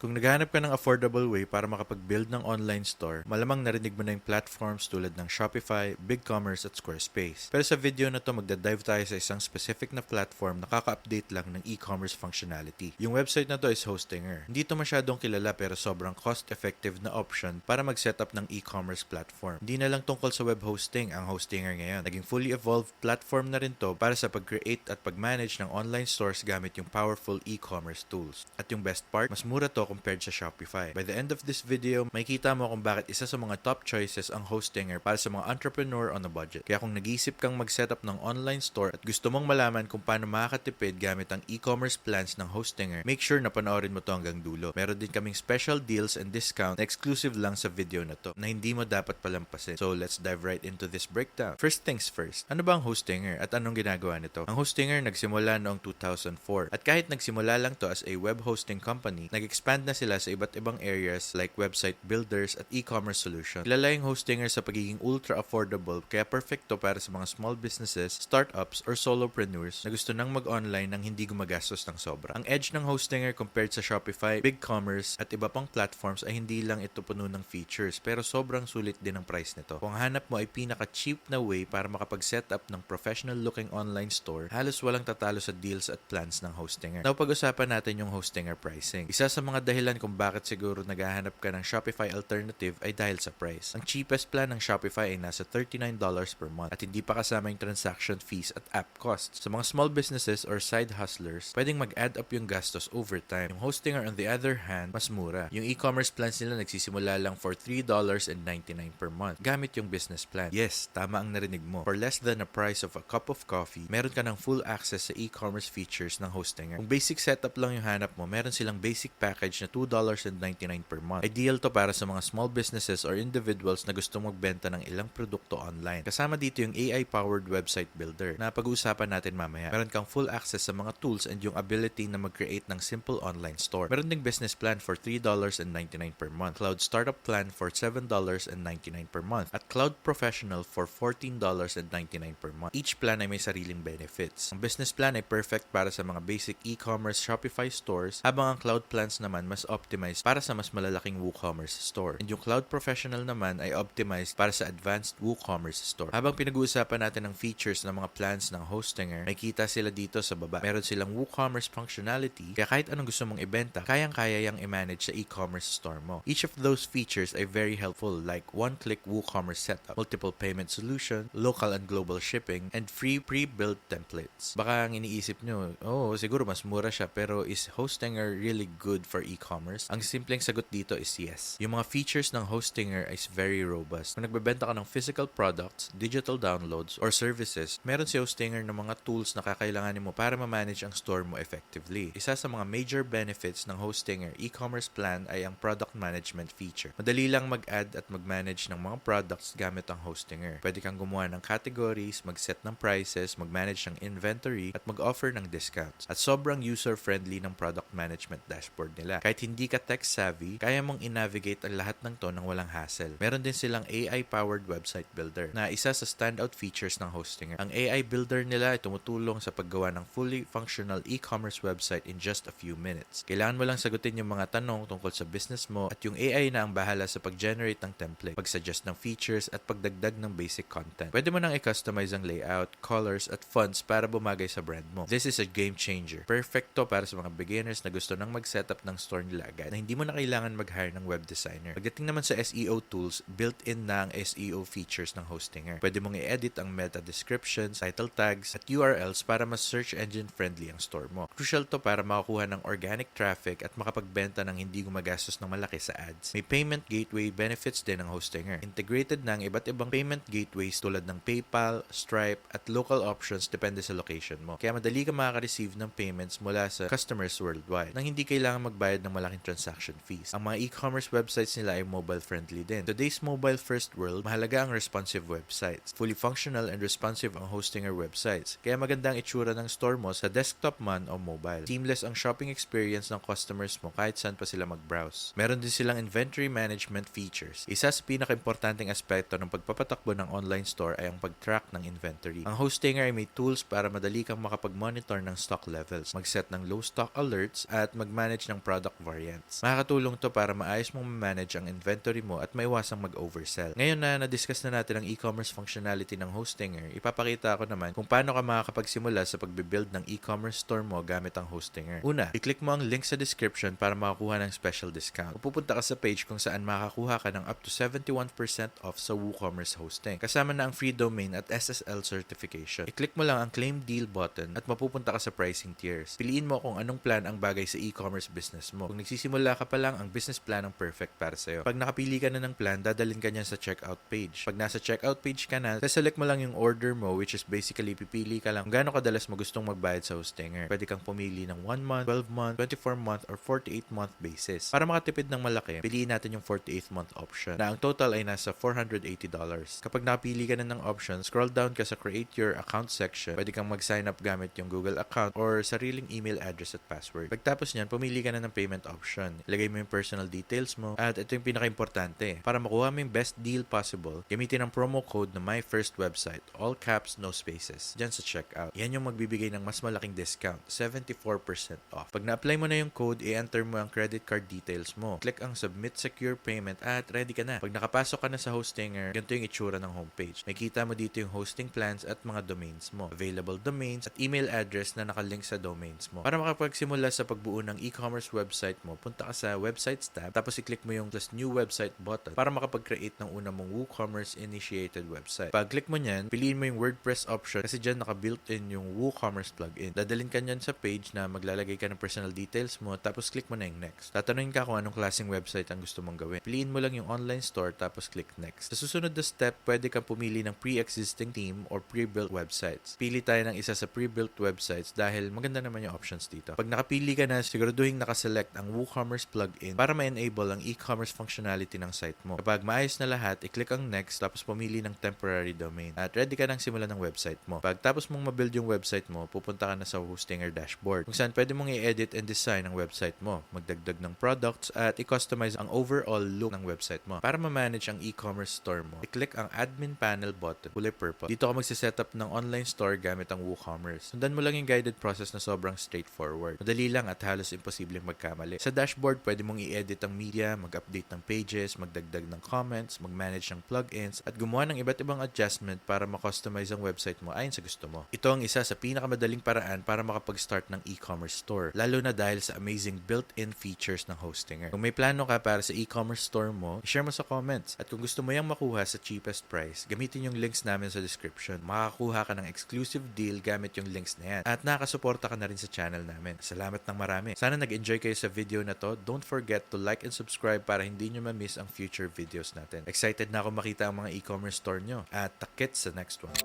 Kung naghahanap ka ng affordable way para makapag-build ng online store, malamang narinig mo na yung platforms tulad ng Shopify, BigCommerce at Squarespace. Pero sa video na to, magdadive tayo sa isang specific na platform na kaka-update lang ng e-commerce functionality. Yung website na to is Hostinger. Hindi to masyadong kilala pero sobrang cost-effective na option para mag-setup ng e-commerce platform. Hindi na lang tungkol sa web hosting ang Hostinger ngayon. Naging fully evolved platform na rin to para sa pag-create at pag-manage ng online stores gamit yung powerful e-commerce tools. At yung best part, mas mura to compared sa Shopify. By the end of this video, makikita mo kung bakit isa sa mga top choices ang Hostinger para sa mga entrepreneur on a budget. Kaya kung nag-iisip kang mag-setup ng online store at gusto mong malaman kung paano makakatipid gamit ang e-commerce plans ng Hostinger, make sure na panoorin mo to hanggang dulo. Meron din kaming special deals and discount na exclusive lang sa video na to na hindi mo dapat palampasin. So let's dive right into this breakdown. First things first, ano ba ang Hostinger at anong ginagawa nito? Ang Hostinger nagsimula noong 2004 at kahit nagsimula lang to as a web hosting company, nag-expand na sila sa iba't ibang areas like website builders at e-commerce solutions. Kilala yung Hostinger sa pagiging ultra affordable kaya perfect to para sa mga small businesses, startups, or solopreneurs na gusto nang mag-online nang hindi gumagastos ng sobra. Ang edge ng Hostinger compared sa Shopify, BigCommerce at iba pang platforms ay hindi lang ito puno ng features pero sobrang sulit din ang price nito. Kung hanap mo ay pinaka-cheap na way para makapag-setup ng professional-looking online store, halos walang tatalo sa deals at plans ng Hostinger. Now, pag-usapan natin yung Hostinger pricing. Isa sa mga dahilan kung bakit siguro naghahanap ka ng Shopify alternative ay dahil sa price. Ang cheapest plan ng Shopify ay nasa $39 per month at hindi pa kasama yung transaction fees at app costs. Sa mga small businesses or side hustlers, pwedeng mag-add up yung gastos over time. Yung Hostinger on the other hand, mas mura. Yung e-commerce plans nila nagsisimula lang for $3.99 per month gamit yung business plan. Yes, tama ang narinig mo. For less than the price of a cup of coffee, meron ka ng full access sa e-commerce features ng Hostinger. Kung basic setup lang yung hanap mo, meron silang basic package na $2.99 per month. Ideal to para sa mga small businesses or individuals na gusto magbenta ng ilang produkto online. Kasama dito yung AI-powered website builder na pag-uusapan natin mamaya. Meron kang full access sa mga tools and yung ability na mag-create ng simple online store. Meron ding business plan for $3.99 per month, cloud startup plan for $7.99 per month, at cloud professional for $14.99 per month. Each plan ay may sariling benefits. Ang business plan ay perfect para sa mga basic e-commerce Shopify stores, habang ang cloud plans naman mas optimized para sa mas malalaking WooCommerce store. And yung cloud professional naman ay optimized para sa advanced WooCommerce store. Habang pinag-uusapan natin ang features ng mga plans ng Hostinger, may kita sila dito sa baba. Meron silang WooCommerce functionality, kaya kahit anong gusto mong ibenta, kayang-kaya yang i-manage sa e-commerce store mo. Each of those features ay very helpful like one-click WooCommerce setup, multiple payment solution, local and global shipping, and free pre-built templates. Baka ang iniisip nyo, siguro mas mura siya, pero is Hostinger really good for e-commerce? Ang simpleng sagot dito is yes. Yung mga features ng Hostinger is very robust. Kung nagbebenta ka ng physical products, digital downloads, or services, meron si Hostinger ng mga tools na kakailanganin mo para ma-manage ang store mo effectively. Isa sa mga major benefits ng Hostinger e-commerce plan ay ang product management feature. Madali lang mag-add at mag-manage ng mga products gamit ang Hostinger. Pwede kang gumawa ng categories, mag-set ng prices, mag-manage ng inventory, at mag-offer ng discounts. At sobrang user-friendly ng product management dashboard nila. Kahit hindi ka tech-savvy, kaya mong i-navigate ang lahat ng to nang walang hassle. Meron din silang AI-powered website builder na isa sa standout features ng Hostinger. Ang AI builder nila ay tumutulong sa paggawa ng fully functional e-commerce website in just a few minutes. Kailangan mo lang sagutin yung mga tanong tungkol sa business mo at yung AI na ang bahala sa pag-generate ng template, pag-suggest ng features at pagdagdag ng basic content. Pwede mo nang i-customize ang layout, colors at fonts para bumagay sa brand mo. This is a game changer. Perfect to para sa mga beginners na gusto nang mag-setup ng store nila agad na hindi mo na kailangan mag-hire ng web designer. Pagdating naman sa SEO tools, built-in na ang SEO features ng Hostinger. Pwede mong i-edit ang meta descriptions, title tags, at URLs para mas search engine friendly ang store mo. Crucial to para makakuha ng organic traffic at makapagbenta ng hindi gumagastos ng malaki sa ads. May payment gateway benefits din ang Hostinger. Integrated na ang iba't ibang payment gateways tulad ng PayPal, Stripe, at local options depende sa location mo. Kaya madali ka makaka-receive ng payments mula sa customers worldwide nang hindi kailangan magbayad ng malaking transaction fees. Ang mga e-commerce websites nila ay mobile-friendly din. Today's mobile-first world, mahalaga ang responsive websites. Fully functional and responsive ang Hostinger websites. Kaya maganda ang itsura ng store mo sa desktop man o mobile. Seamless ang shopping experience ng customers mo kahit saan pa sila mag-browse. Meron din silang inventory management features. Isa sa pinaka-importanting aspekto ng pagpapatakbo ng online store ay ang pag-track ng inventory. Ang Hostinger ay may tools para madali kang makapag-monitor ng stock levels, mag-set ng low stock alerts, at mag-manage ng product stock variants. Makakatulong to para maayos mong manage ang inventory mo at maiwasang mag-oversell. Ngayon na na-discuss na natin ang e-commerce functionality ng Hostinger, ipapakita ko naman kung paano ka makakapagsimula sa pagbibuild ng e-commerce store mo gamit ang Hostinger. Una, i-click mo ang link sa description para makakuha ng special discount. Pupunta ka sa page kung saan makakakuha ka ng up to 71% off sa WooCommerce hosting. Kasama na ang free domain at SSL certification. I-click mo lang ang claim deal button at mapupunta ka sa pricing tiers. Piliin mo kung anong plan ang bagay sa e-commerce business mo. Kung nagsisimula ka pa lang, ang business plan ang perfect para sa'yo. Pag nakapili ka na ng plan, dadalhin ka niyan sa checkout page. Pag nasa checkout page ka na, select mo lang yung order mo, which is basically pipili ka lang kung gaano kadalas mo gustong magbayad sa Hostinger. Pwede kang pumili ng 1 month, 12 month, 24 month, or 48 month basis. Para makatipid ng malaki, piliin natin yung 48 month option na ang total ay nasa $480. Kapag napili ka na ng option, scroll down ka sa create your account section. Pwede kang mag-sign up gamit yung Google account or sariling email address at password. Pagtapos nyan, pumili ka na ng payment option. Ilagay mo yung personal details mo at ito yung pinaka-importante. Para makuha mo yung best deal possible, gamitin ang promo code na My First Website. All caps, no spaces. Dyan sa checkout. Yan yung magbibigay ng mas malaking discount. 74% off. Pag na-apply mo na yung code, i-enter mo ang credit card details mo. Click ang Submit Secure Payment at ready ka na. Pag nakapasok ka na sa Hostinger, ganito yung itsura ng homepage. Makikita mo dito yung hosting plans at mga domains mo. Available domains at email address na nakalink sa domains mo. Para makapagsimula sa pagbuo ng e-commerce website mo, punta ka sa Websites tab, tapos i-click mo yung plus New Website button para makapag-create ng una mong WooCommerce initiated website. Pag-click mo nyan, piliin mo yung WordPress option kasi dyan naka-built-in yung WooCommerce plugin. Dadalhin ka nyan sa page na maglalagay ka ng personal details mo, tapos click mo na yung next. Tatanungin ka kung anong klaseng website ang gusto mong gawin. Piliin mo lang yung online store, tapos click next. Sa susunod na step, pwede kang pumili ng pre-existing theme or pre-built websites. Pili tayo ng isa sa pre-built websites dahil maganda naman yung options dito. Pag nakapili ka na, siguraduhin nakaselect ang WooCommerce plugin para ma-enable ang e-commerce functionality ng site mo. Kapag maayos na lahat, i-click ang next, tapos pumili ng temporary domain. At ready ka nang simulan ng website mo. Pag tapos mong mabuild yung website mo, pupunta ka na sa Hostinger dashboard kung saan pwede mong i-edit and design ang website mo, magdagdag ng products at i-customize ang overall look ng website mo. Para ma-manage ang e-commerce store mo, i-click ang admin panel button, kulay purple. Dito ka magsisetup ng online store gamit ang WooCommerce. Sundan mo lang yung guided process na sobrang straightforward. Madali lang at halos imposibleng magkamali. Sa dashboard, pwede mong i-edit ang media, mag-update ng pages, magdagdag ng comments, mag-manage ng plugins, at gumawa ng iba't ibang adjustment para ma-customize ang website mo ayon sa gusto mo. Ito ang isa sa pinakamadaling paraan para makapag-start ng e-commerce store, lalo na dahil sa amazing built-in features ng Hostinger. Kung may plano ka para sa e-commerce store mo, share mo sa comments. At kung gusto mo yung makuha sa cheapest price, gamitin yung links namin sa description. Makakakuha ka ng exclusive deal gamit yung links na yan. At nakasuporta ka na rin sa channel namin. Salamat ng marami. Sana nag-enjoy kayo sa video na to. Don't forget to like and subscribe para hindi nyo ma-miss ang future videos natin. Excited na ako makita ang mga e-commerce store nyo. At takit sa next one.